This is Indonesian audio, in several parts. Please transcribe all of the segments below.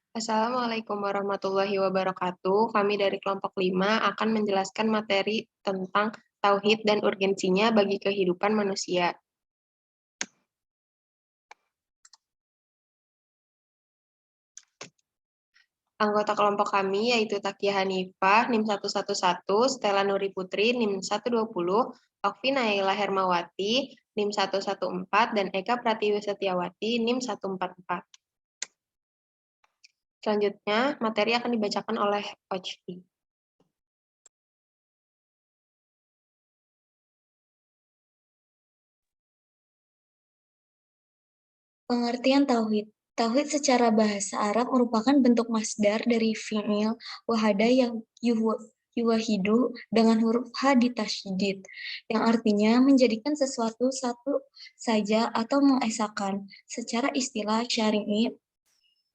Assalamualaikum warahmatullahi wabarakatuh. Kami dari kelompok 5 akan menjelaskan materi tentang tauhid dan urgensinya bagi kehidupan manusia. Anggota kelompok kami yaitu Takia Hanifah, NIM 111, Stella Nuri Putri, NIM 120, Okfi Naila Hermawati, NIM 114, dan Eka Pratiwi Setiawati, NIM 144. Selanjutnya, materi akan dibacakan oleh Ochfi. Pengertian tauhid. Tauhid secara bahasa Arab merupakan bentuk masdar dari fi'il wahada yang yuwahidu dengan huruf H ditasydid, yang artinya menjadikan sesuatu satu saja atau mengesahkan. Secara istilah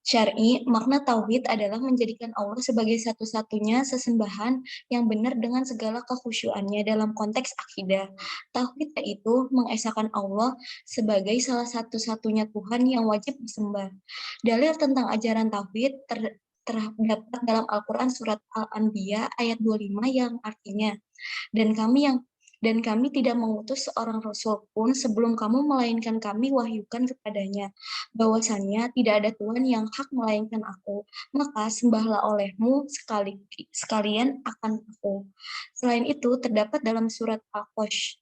Syar'i, makna tauhid adalah menjadikan Allah sebagai satu-satunya sesembahan yang benar dengan segala kekhusyuannya dalam konteks akidah. Tauhid yaitu mengesahkan Allah sebagai salah satu-satunya Tuhan yang wajib disembah. Dalil tentang ajaran tauhid terdapat dalam Al-Quran surat Al-Anbiya ayat 25 yang artinya, dan kami tidak mengutus seorang rasul pun sebelum kamu, melainkan kami wahyukan kepadanya bahwasannya tidak ada Tuhan yang hak melainkan aku, maka sembahlah olehmu sekalian akan aku. Selain itu, terdapat dalam surat Al-Qasas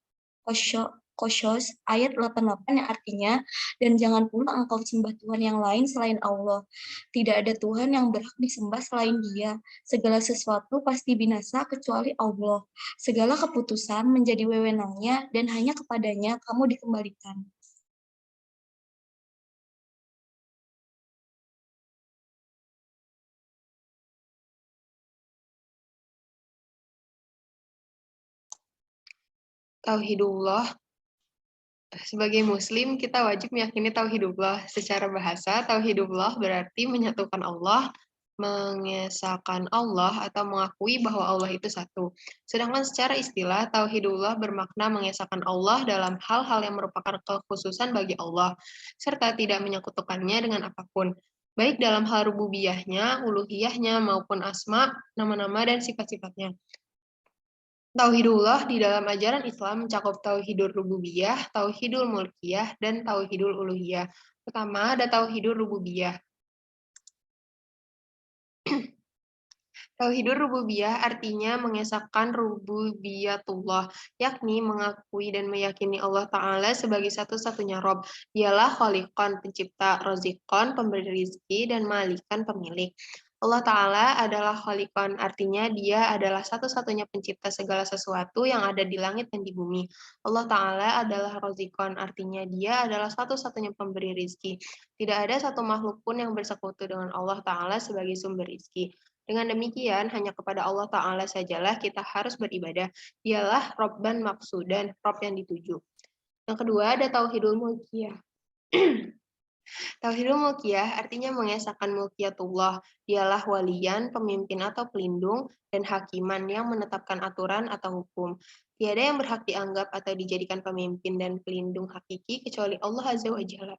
ayat 88 yang artinya, dan jangan pula engkau sembah Tuhan yang lain selain Allah. Tidak ada Tuhan yang berhak disembah selain Dia. Segala sesuatu pasti binasa kecuali Allah. Segala keputusan menjadi wewenangnya dan hanya kepadanya kamu dikembalikan. Tauhidullah. Sebagai Muslim, kita wajib meyakini tauhidullah. Secara bahasa, tauhidullah berarti menyatukan Allah, mengesahkan Allah, atau mengakui bahwa Allah itu satu. Sedangkan secara istilah, tauhidullah bermakna mengesahkan Allah dalam hal-hal yang merupakan kekhususan bagi Allah, serta tidak menyekutukannya dengan apapun, baik dalam hal rububiyahnya, uluhiyahnya, maupun asma, nama-nama, dan sifat-sifatnya. Tauhidullah di dalam ajaran Islam mencakup tauhidul rububiyah, tauhidul mulkiyah, dan tauhidul uluhiyah. Pertama, ada tauhidul rububiyah. Tauhidul rububiyah artinya mengesahkan rububiyatullah, yakni mengakui dan meyakini Allah Ta'ala sebagai satu-satunya Rob. Dialah khaliqan, pencipta, rozikon, pemberi rizki, dan malikan, pemilik. Allah Ta'ala adalah khaliqan, artinya dia adalah satu-satunya pencipta segala sesuatu yang ada di langit dan di bumi. Allah Ta'ala adalah rozikon, artinya dia adalah satu-satunya pemberi rizki. Tidak ada satu makhluk pun yang bersekutu dengan Allah Ta'ala sebagai sumber rizki. Dengan demikian, hanya kepada Allah Ta'ala sajalah kita harus beribadah. Dialah Robban Maksudan, Rob yang dituju. Yang kedua, ada Tauhidul Mulkiyah. Tauhidul Mulkiyah artinya mengesahkan mulkiyatullah. Dialah walian, pemimpin atau pelindung, dan hakiman yang menetapkan aturan atau hukum. Tiada yang berhak dianggap atau dijadikan pemimpin dan pelindung hakiki kecuali Allah Azza wa Jalla.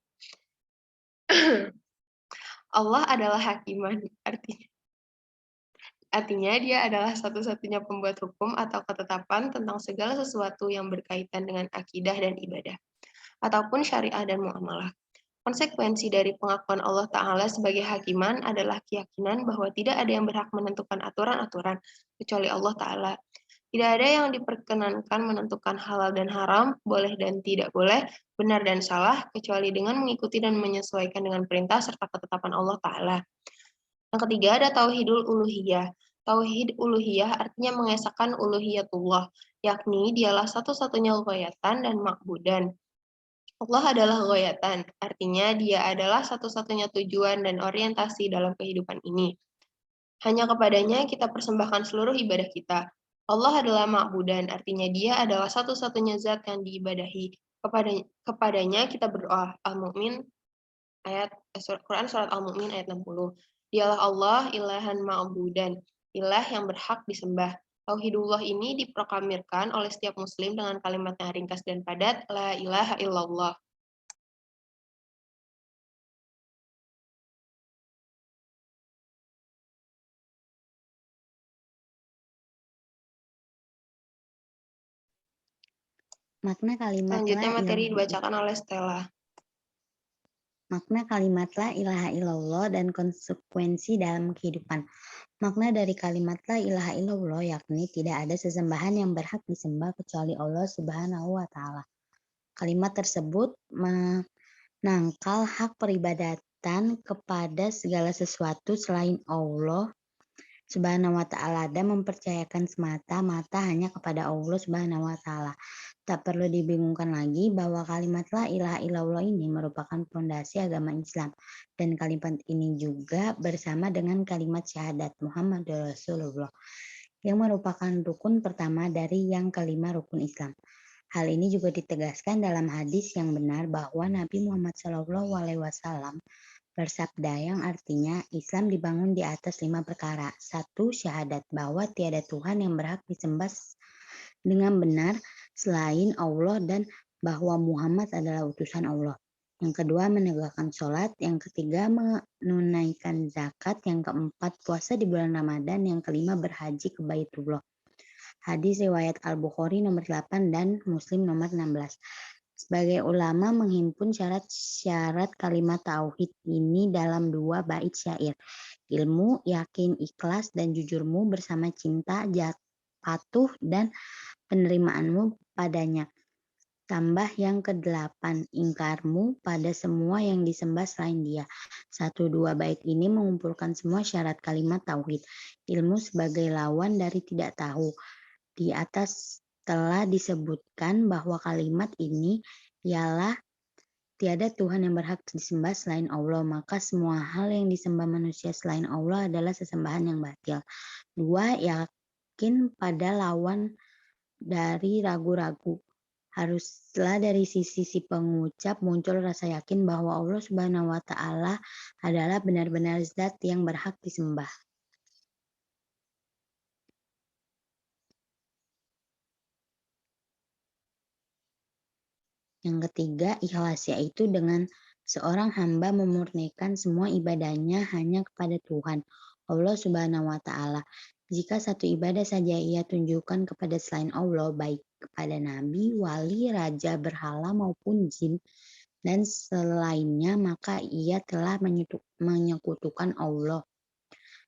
Allah adalah hakiman, artinya dia adalah satu-satunya pembuat hukum atau ketetapan tentang segala sesuatu yang berkaitan dengan akidah dan ibadah, ataupun syariah dan muamalah. Konsekuensi dari pengakuan Allah Ta'ala sebagai hakiman adalah keyakinan bahwa tidak ada yang berhak menentukan aturan-aturan kecuali Allah Ta'ala. Tidak ada yang diperkenankan menentukan halal dan haram, boleh dan tidak boleh, benar dan salah, kecuali dengan mengikuti dan menyesuaikan dengan perintah serta ketetapan Allah Ta'ala. Yang ketiga ada Tauhidul Uluhiyah. Tauhid uluhiyah artinya mengesahkan uluhiyatullah, yakni dialah satu-satunya ghayatan dan makbudan. Allah adalah ghayatan, artinya dia adalah satu-satunya tujuan dan orientasi dalam kehidupan ini. Hanya kepadanya kita persembahkan seluruh ibadah kita. Allah adalah makbudan, artinya dia adalah satu-satunya zat yang diibadahi. Kepadanya kita berdoa. Al-Mu'min ayat Quran surat Al-Mu'min ayat 60. Dialah Allah ilahan ma'budan, ilah yang berhak disembah. Tauhidullah ini diproklamirkan oleh setiap muslim dengan kalimat yang ringkas dan padat, la ilaha illallah. Makna kalimat Selanjutnya la materi ilaha dibacakan oleh Stella. Makna kalimat la ilaha illallah dan konsekuensi dalam kehidupan. Makna dari kalimat la ilaha illallah yakni tidak ada sesembahan yang berhak disembah kecuali Allah Subhanahu wa taala. Kalimat tersebut menangkal hak peribadatan kepada segala sesuatu selain Allah Subhanahu wa taala dan mempercayakan semata-mata hanya kepada Allah Subhanahu wa taala. Tak perlu dibingungkan lagi bahwa kalimat la ilaha illallah ini merupakan fondasi agama Islam dan kalimat ini juga bersama dengan kalimat syahadat Muhammad Rasulullah yang merupakan rukun pertama dari yang kelima rukun Islam. Hal ini juga ditegaskan dalam hadis yang benar bahwa Nabi Muhammad SAW bersabda yang artinya Islam dibangun di atas 5 perkara. 1. Syahadat bahwa tiada Tuhan yang berhak disembah dengan benar selain Allah dan bahwa Muhammad adalah utusan Allah. Yang kedua, menegakkan sholat. Yang ketiga, menunaikan zakat. Yang keempat, puasa di bulan Ramadan. Yang kelima, berhaji ke Baitullah. Hadis riwayat Al-Bukhari nomor 8 dan Muslim nomor 16. Sebagai ulama menghimpun syarat-syarat kalimat tauhid ini dalam 2 bait syair. Ilmu, yakin, ikhlas, dan jujurmu bersama cinta, patuh, dan penerimaanmu padanya. Tambah yang ke-8, ingkarmu pada semua yang disembah selain dia. 1-2 bait ini mengumpulkan semua syarat kalimat tauhid. Ilmu sebagai lawan dari tidak tahu. Di atas telah disebutkan bahwa kalimat ini ialah tiada Tuhan yang berhak disembah selain Allah, maka semua hal yang disembah manusia selain Allah adalah sesembahan yang batil. 2. Yakin pada lawan dari ragu-ragu. Haruslah dari sisi si pengucap muncul rasa yakin bahwa Allah Subhanahu wa taala adalah benar-benar zat yang berhak disembah. Yang ketiga, ikhlas, yaitu dengan seorang hamba memurnikan semua ibadahnya hanya kepada Tuhan, Allah Subhanahu wa taala. Jika satu ibadah saja ia tunjukkan kepada selain Allah, baik kepada nabi, wali, raja, berhala maupun jin dan selainnya, maka ia telah menyekutukan Allah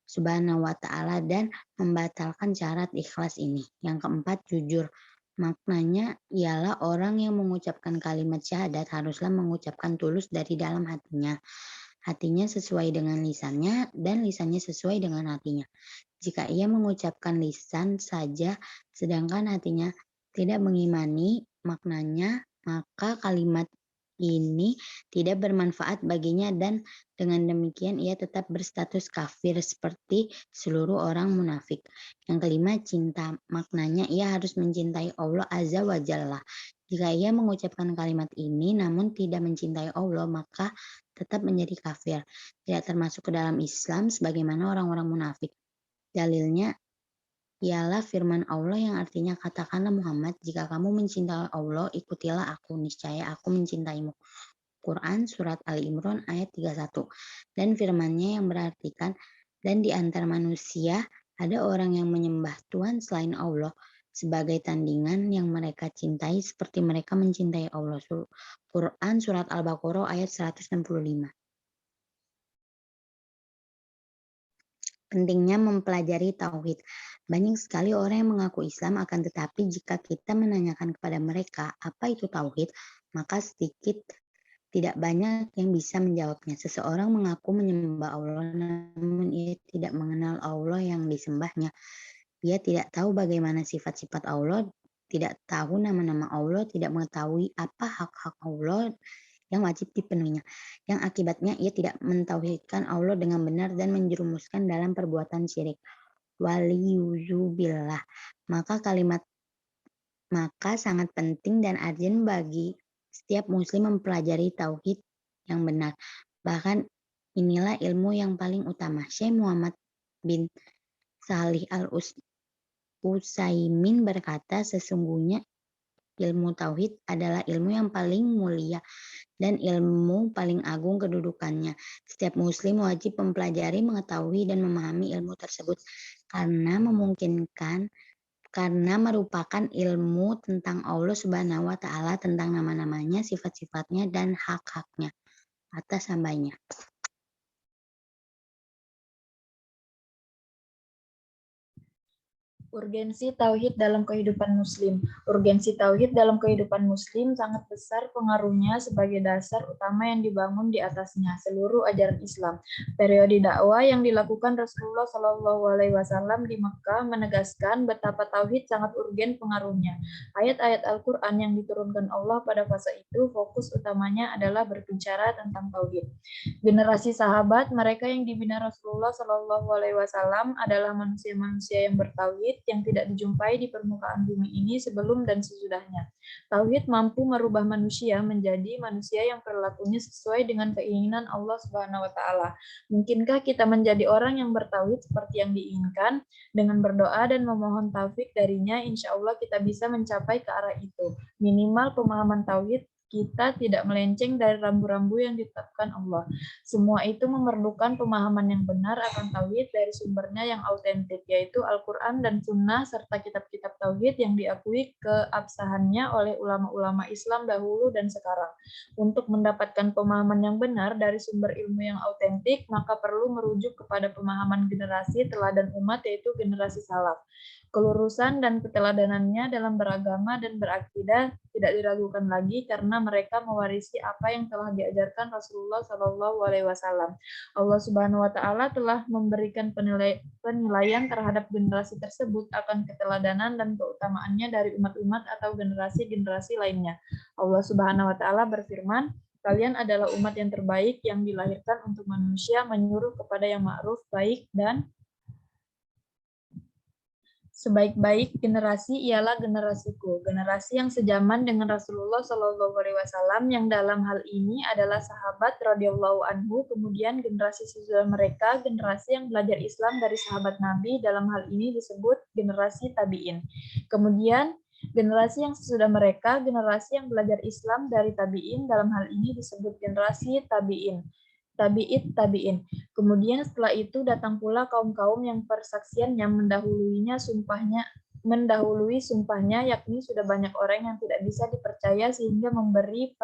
Subhanahu wa taala dan membatalkan syarat ikhlas ini. Yang keempat, jujur. Maknanya ialah orang yang mengucapkan kalimat syahadat haruslah mengucapkan tulus dari dalam hatinya. Hatinya sesuai dengan lisannya dan lisannya sesuai dengan hatinya. Jika ia mengucapkan lisan saja sedangkan hatinya tidak mengimani maknanya, maka kalimat ini tidak bermanfaat baginya dan dengan demikian ia tetap berstatus kafir seperti seluruh orang munafik. Yang kelima, cinta. Maknanya ia harus mencintai Allah Azza wa Jalla. Jika ia mengucapkan kalimat ini namun tidak mencintai Allah, maka tetap menjadi kafir. Tidak termasuk ke dalam Islam sebagaimana orang-orang munafik. Dalilnya ialah firman Allah yang artinya, katakanlah Muhammad, jika kamu mencintai Allah, ikutilah aku, niscaya aku mencintaimu. Quran Surat Ali Imran ayat 31. Dan firmannya yang berartikan, dan di antara manusia ada orang yang menyembah Tuhan selain Allah sebagai tandingan yang mereka cintai seperti mereka mencintai Allah. Quran Surat Al-Baqarah ayat 165. Pentingnya mempelajari tauhid. Banyak sekali orang yang mengaku Islam, akan tetapi jika kita menanyakan kepada mereka apa itu tauhid, maka sedikit tidak banyak yang bisa menjawabnya. Seseorang mengaku menyembah Allah namun ia tidak mengenal Allah yang disembahnya. Ia tidak tahu bagaimana sifat-sifat Allah, tidak tahu nama-nama Allah, tidak mengetahui apa hak-hak Allah yang wajib dipenuhinya. Yang akibatnya ia tidak mentauhidkan Allah dengan benar dan menjerumuskan dalam perbuatan syirik. Waliyuzubillah. Maka sangat penting dan urgent bagi setiap muslim mempelajari tauhid yang benar. Bahkan inilah ilmu yang paling utama. Syekh Muhammad bin Salih Al-Utsaimin berkata, sesungguhnya ilmu tauhid adalah ilmu yang paling mulia dan ilmu paling agung kedudukannya. Setiap muslim wajib mempelajari, mengetahui, dan memahami ilmu tersebut karena karena merupakan ilmu tentang Allah Subhanahu wa Ta'ala, tentang nama-namanya, sifat-sifatnya, dan hak-haknya atas hambanya. Urgensi tauhid dalam kehidupan muslim. Urgensi tauhid dalam kehidupan muslim sangat besar pengaruhnya sebagai dasar utama yang dibangun di atasnya seluruh ajaran Islam. Periode dakwah yang dilakukan Rasulullah SAW di Mekah menegaskan betapa tauhid sangat urgen pengaruhnya. Ayat-ayat Al-Quran yang diturunkan Allah pada fase itu fokus utamanya adalah berbicara tentang tauhid. Generasi sahabat mereka yang dibina Rasulullah SAW adalah manusia-manusia yang bertauhid yang tidak dijumpai di permukaan bumi ini sebelum dan sesudahnya. Tauhid mampu merubah manusia menjadi manusia yang perilakunya sesuai dengan keinginan Allah Subhanahu wa Ta'ala. Mungkinkah kita menjadi orang yang bertauhid seperti yang diinginkan? Dengan berdoa dan memohon taufik darinya, insya Allah kita bisa mencapai ke arah itu. Minimal pemahaman tauhid kita tidak melenceng dari rambu-rambu yang ditetapkan Allah. Semua itu memerlukan pemahaman yang benar akan tauhid dari sumbernya yang autentik, yaitu Al-Quran dan Sunnah, serta kitab-kitab tauhid yang diakui keabsahannya oleh ulama-ulama Islam dahulu dan sekarang. Untuk mendapatkan pemahaman yang benar dari sumber ilmu yang autentik, maka perlu merujuk kepada pemahaman generasi teladan umat, yaitu generasi salaf. Kelurusan dan keteladanannya dalam beragama dan berakidah tidak diragukan lagi karena mereka mewarisi apa yang telah diajarkan Rasulullah SAW. Allah Subhanahu wa Ta'ala telah memberikan penilaian terhadap generasi tersebut akan keteladanan dan keutamaannya dari umat-umat atau generasi-generasi lainnya. Allah Subhanahu wa Ta'ala berfirman, kalian adalah umat yang terbaik yang dilahirkan untuk manusia, menyuruh kepada yang ma'ruf, baik, dan sebaik-baik generasi ialah generasiku, generasi yang sejaman dengan Rasulullah SAW yang dalam hal ini adalah sahabat radhiyallahu anhu, kemudian generasi sesudah mereka, generasi yang belajar Islam dari sahabat Nabi, dalam hal ini disebut generasi tabi'in. Kemudian generasi yang sesudah mereka, generasi yang belajar Islam dari tabi'in, dalam hal ini disebut generasi tabi'in. Tabi'in. Kemudian setelah itu datang pula kaum-kaum yang persaksiannya mendahului sumpahnya, yakni sudah banyak orang yang tidak bisa dipercaya sehingga memberi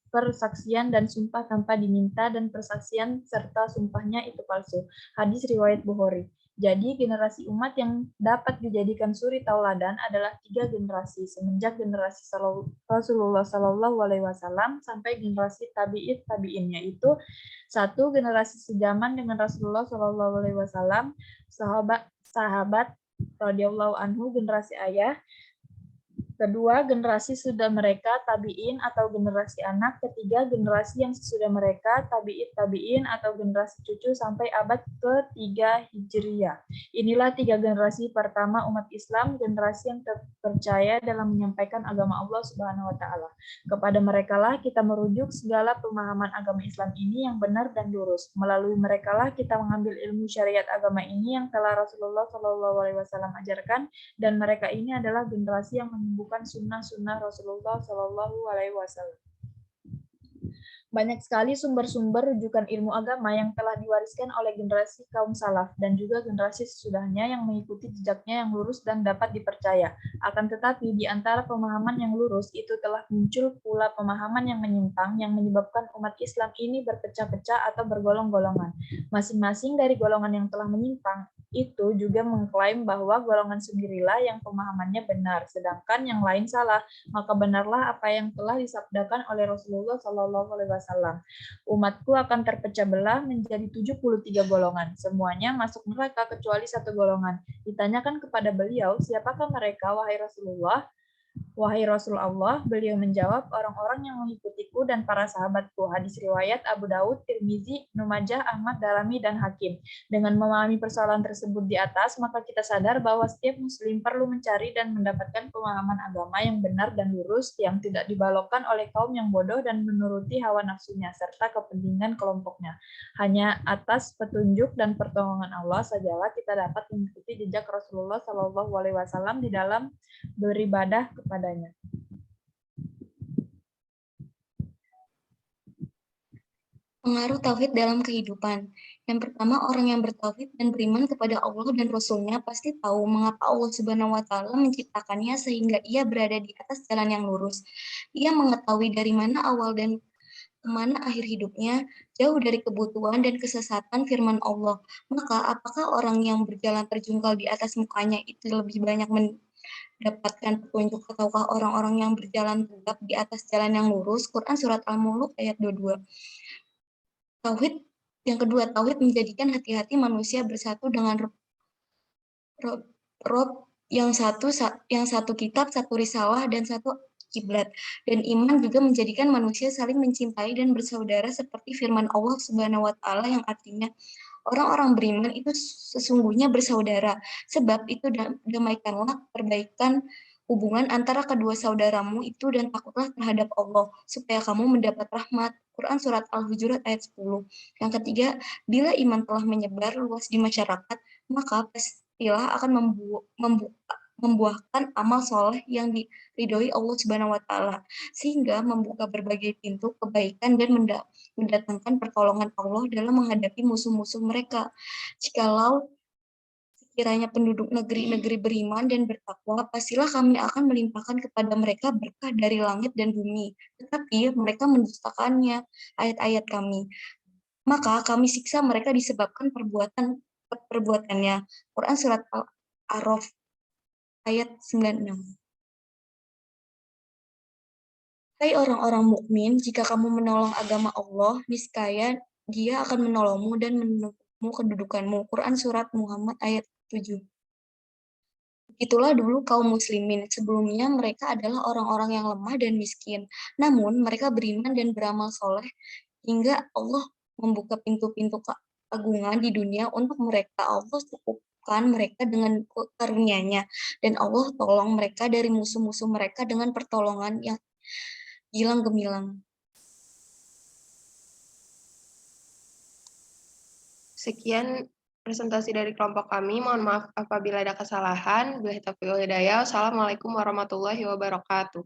persaksian dan sumpah tanpa diminta, dan persaksian serta sumpahnya itu palsu. Hadis riwayat Bukhari. Jadi generasi umat yang dapat dijadikan suri tauladan adalah 3 generasi, semenjak generasi Rasulullah SAW sampai generasi tabi'in, yaitu 1. Generasi sejaman dengan Rasulullah SAW, sahabat radhiyallahu anhu, generasi ayah. Kedua, generasi sudah mereka, tabi'in atau generasi anak. Ketiga, generasi yang sesudah mereka, tabi'in atau generasi cucu sampai abad ke-3 Hijriyah. Inilah 3 generasi pertama umat Islam, generasi yang terpercaya dalam menyampaikan agama Allah Subhanahu wa Ta'ala. Kepada merekalah kita merujuk segala pemahaman agama Islam ini yang benar dan lurus. Melalui merekalah kita mengambil ilmu syariat agama ini yang telah Rasulullah SAW ajarkan, dan mereka ini adalah generasi yang menyembuhkan sunnah-sunnah Rasulullah SAW. Banyak sekali sumber-sumber rujukan ilmu agama yang telah diwariskan oleh generasi kaum salaf dan juga generasi sesudahnya yang mengikuti jejaknya yang lurus dan dapat dipercaya. Akan tetapi di antara pemahaman yang lurus itu telah muncul pula pemahaman yang menyimpang yang menyebabkan umat Islam ini berpecah-pecah atau bergolong-golongan. Masing-masing dari golongan yang telah menyimpang itu juga mengklaim bahwa golongan sendirilah yang pemahamannya benar, sedangkan yang lain salah. Maka benarlah apa yang telah disabdakan oleh Rasulullah SAW. Umatku akan terpecah belah menjadi 73 golongan. Semuanya masuk neraka kecuali 1 golongan. Ditanyakan kepada beliau, siapakah mereka, wahai Rasulullah? Wahai Rasulullah, beliau menjawab, orang-orang yang mengikutiku dan para sahabatku. Hadis riwayat Abu Daud, Tirmizi, Ibnu Majah, Ahmad, Darimi, dan Hakim. Dengan memahami persoalan tersebut di atas, maka kita sadar bahwa setiap muslim perlu mencari dan mendapatkan pemahaman agama yang benar dan lurus, yang tidak dibalokkan oleh kaum yang bodoh dan menuruti hawa nafsunya, serta kepentingan kelompoknya. Hanya atas petunjuk dan pertolongan Allah sajalah kita dapat mengikuti jejak Rasulullah SAW di dalam beribadah kepadanya. Pengaruh tauhid dalam kehidupan. Yang pertama, orang yang bertauhid dan beriman kepada Allah dan Rasul-Nya pasti tahu mengapa Allah Subhanahu wa Ta'ala menciptakannya sehingga ia berada di atas jalan yang lurus. Ia mengetahui dari mana awal dan kemana akhir hidupnya, jauh dari kebutuhan dan kesesatan firman Allah. Maka, apakah orang yang berjalan terjungkal di atas mukanya itu lebih banyak mendapatkan petunjuk ataukah orang-orang yang berjalan tegap di atas jalan yang lurus? Quran Surat Al-Mulk ayat 22. Tauhid yang kedua, tauhid menjadikan hati-hati manusia bersatu dengan Rob yang satu kitab, satu risalah, dan satu kiblat. Dan iman juga menjadikan manusia saling mencintai dan bersaudara seperti firman Allah Subhanahu wa Ta'ala yang artinya orang-orang beriman itu sesungguhnya bersaudara. Sebab itu damaikanlah, perbaikan hubungan antara kedua saudaramu itu dan takutlah terhadap Allah supaya kamu mendapat rahmat. Quran Surat Al-Hujurat ayat 10. Yang ketiga, bila iman telah menyebar luas di masyarakat, maka pastilah akan membuahkan amal soleh yang diridhoi Allah Subhanahu wa Ta'ala, sehingga membuka berbagai pintu kebaikan dan mendatangkan pertolongan Allah dalam menghadapi musuh-musuh mereka. Jikalau sekiranya penduduk negeri-negeri beriman dan bertakwa, pastilah kami akan melimpahkan kepada mereka berkah dari langit dan bumi. Tetapi mereka mendustakannya, ayat-ayat kami. Maka kami siksa mereka disebabkan perbuatannya. Quran Surat Al-A'raf ayat 96. Hai orang-orang mukmin, jika kamu menolong agama Allah, niscaya Dia akan menolongmu dan menunjukmu kedudukanmu. Quran Surat Muhammad ayat 7. Itulah dulu kaum muslimin. Sebelumnya mereka adalah orang-orang yang lemah dan miskin. Namun mereka beriman dan beramal soleh hingga Allah membuka pintu-pintu keagungan di dunia untuk mereka. Allah cukupkan mereka dengan karunia-Nya dan Allah tolong mereka dari musuh-musuh mereka dengan pertolongan yang gilang gemilang. Sekian presentasi dari kelompok kami. Mohon maaf apabila ada kesalahan. Wassalamualaikum warahmatullahi wabarakatuh.